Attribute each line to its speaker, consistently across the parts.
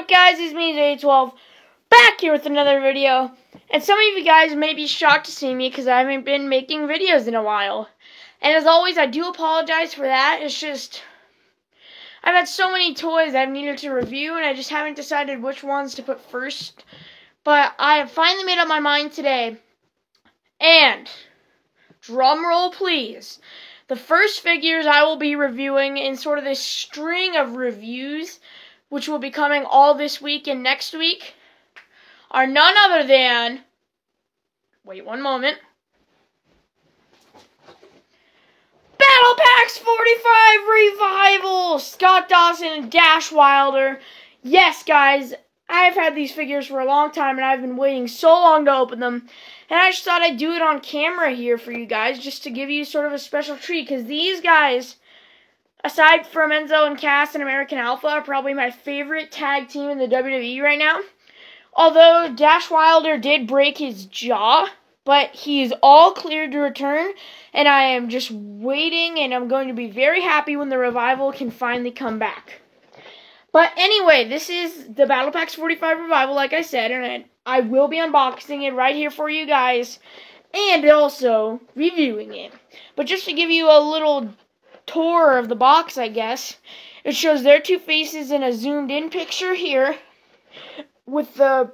Speaker 1: up, guys? It's me, J12, back here with another video. And some of you guys may be shocked to see me because I haven't been making videos in a while. And as always, I do apologize for that. It's just, I've had so many toys I've needed to review, and I just haven't decided which ones to put first. But I have finally made up my mind today. And, drum roll please, the first figures I will be reviewing in sort of this string of reviews, which will be coming all this week and next week, are none other than, wait one moment, Battle Packs 45 Revival, Scott Dawson and Dash Wilder. Yes, guys, I've had these figures for a long time, and I've been waiting so long to open them. And I just thought I'd do it on camera here for you guys, just to give you sort of a special treat, because these guys, aside from Enzo and Cass and American Alpha, are probably my favorite tag team in the WWE right now. Although Dash Wilder did break his jaw, but he's all cleared to return, and I am just waiting, and I'm going to be very happy when the Revival can finally come back. But anyway, this is the Battle Packs 45 Revival, like I said, and I will be unboxing it right here for you guys, and also reviewing it. But just to give you a little tour of the box, I guess, it shows their two faces in a zoomed-in picture here with the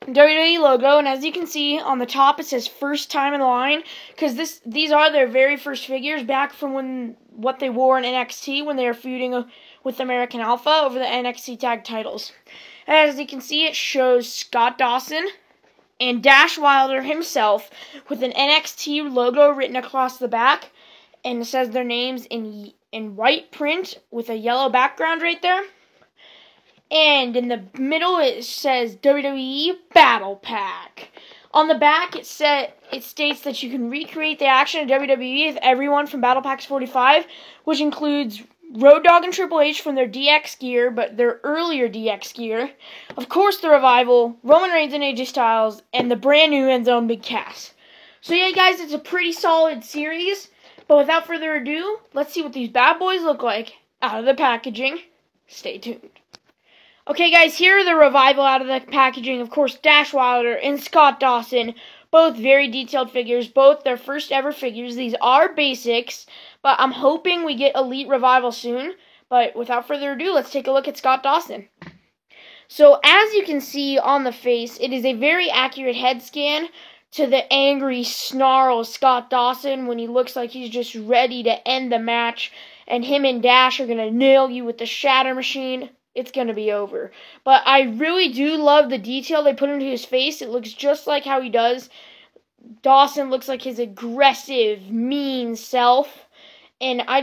Speaker 1: WWE logo, and as you can see on the top, it says first time in the line, because these are their very first figures back from what they wore in NXT when they were feuding with American Alpha over the NXT tag titles. And as you can see, it shows Scott Dawson and Dash Wilder himself with an NXT logo written across the back, and it says their names in white print with a yellow background right there. And in the middle, it says WWE Battle Pack. On the back, it states that you can recreate the action of WWE with everyone from Battle Packs 45, which includes Road Dogg and Triple H from their DX gear, but their earlier DX gear. Of course, the Revival, Roman Reigns and AJ Styles, and the brand new Enzo and Big Cass. So yeah, guys, it's a pretty solid series. But without further ado, let's see what these bad boys look like out of the packaging. Stay tuned. Okay, guys, here are the Revival out of the packaging. Of course, Dash Wilder and Scott Dawson, both very detailed figures, both their first ever figures. These are basics, but I'm hoping we get Elite Revival soon. But without further ado, let's take a look at Scott Dawson. So, as you can see on the face, it is a very accurate head scan to the angry snarl of Scott Dawson when he looks like he's just ready to end the match, and him and Dash are going to nail you with the Shatter Machine. It's going to be over. But I really do love the detail they put into his face. It looks just like how he does. Dawson looks like his aggressive, mean self. And I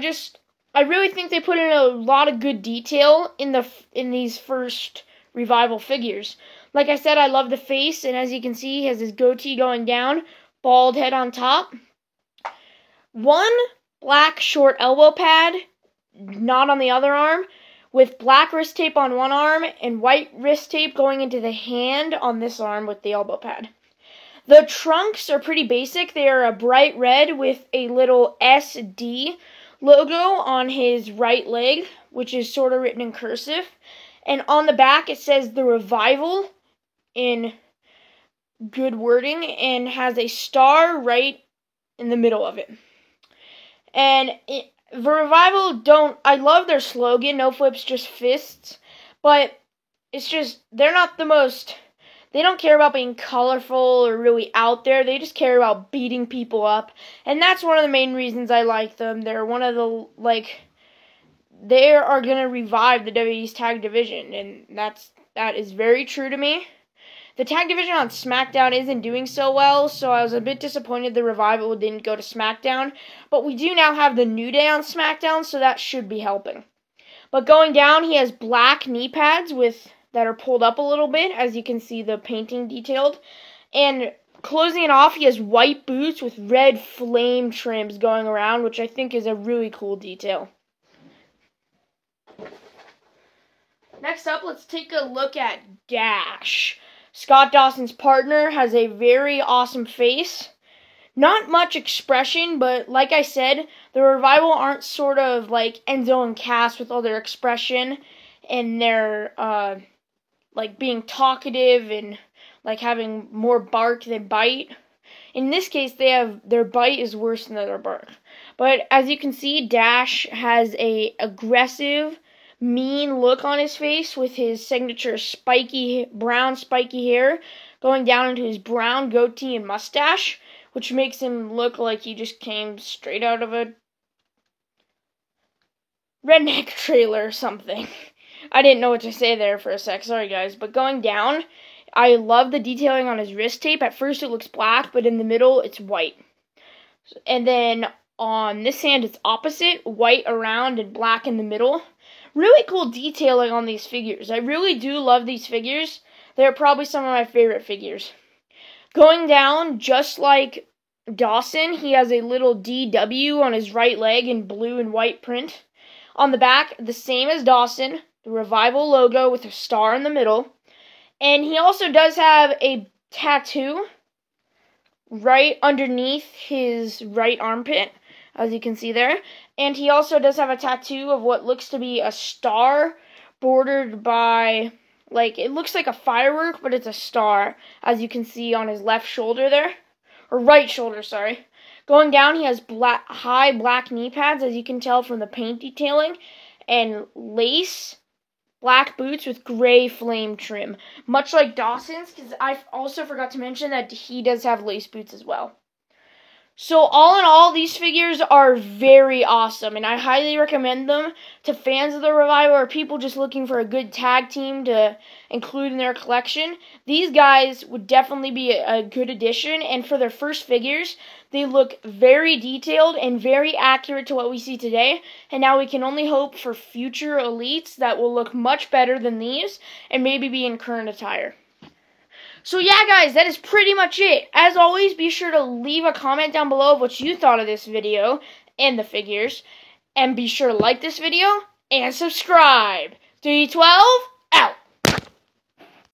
Speaker 1: really think they put in a lot of good detail in these first Revival figures. Like I said, I love the face, and as you can see, he has his goatee going down, bald head on top. One black short elbow pad, not on the other arm, with black wrist tape on one arm and white wrist tape going into the hand on this arm with the elbow pad. The trunks are pretty basic. They are a bright red with a little SD logo on his right leg, which is sort of written in cursive. And on the back it says the Revival in good wording and has a star right in the middle of it. And the Revival I love their slogan, no flips, just fists, but it's just, they don't care about being colorful or really out there, they just care about beating people up, and that's one of the main reasons I like them. They're one of the, they are going to revive the WWE's tag division, and that is very true to me. The tag division on SmackDown isn't doing so well, so I was a bit disappointed the Revival didn't go to SmackDown. But we do now have the New Day on SmackDown, so that should be helping. But going down, he has black knee pads that are pulled up a little bit, as you can see the painting detailed. And closing it off, he has white boots with red flame trims going around, which I think is a really cool detail. Next up, let's take a look at Dash. Scott Dawson's partner has a very awesome face. Not much expression, but like I said, the Revival aren't sort of like Enzo and Cass with all their expression and their like being talkative and like having more bark than bite. In this case, their bite is worse than their bark. But as you can see, Dash has a aggressive, mean look on his face with his signature brown spiky hair going down into his brown goatee and mustache, which makes him look like he just came straight out of a redneck trailer or something. I didn't know what to say there for a sec, sorry guys. But going down, I love the detailing on his wrist tape. At first it looks black, but in the middle it's white. And then on this hand it's opposite, white around and black in the middle. Really cool detailing on these figures. I really do love these figures. They're probably some of my favorite figures. Going down, just like Dawson, he has a little DW on his right leg in blue and white print. On the back, the same as Dawson, the Revival logo with a star in the middle. And he also does have a tattoo right underneath his right armpit, as you can see there. And he also does have a tattoo of what looks to be a star bordered by, like, it looks like a firework, but it's a star, as you can see on his left shoulder there. Or right shoulder, sorry. Going down, he has high black knee pads, as you can tell from the paint detailing, and lace black boots with gray flame trim, much like Dawson's, because I also forgot to mention that he does have lace boots as well. So all in all, these figures are very awesome, and I highly recommend them to fans of the Revival or people just looking for a good tag team to include in their collection. These guys would definitely be a good addition, and for their first figures, they look very detailed and very accurate to what we see today, and now we can only hope for future elites that will look much better than these and maybe be in current attire. So yeah, guys, that is pretty much it. As always, be sure to leave a comment down below of what you thought of this video and the figures. And be sure to like this video and subscribe. 312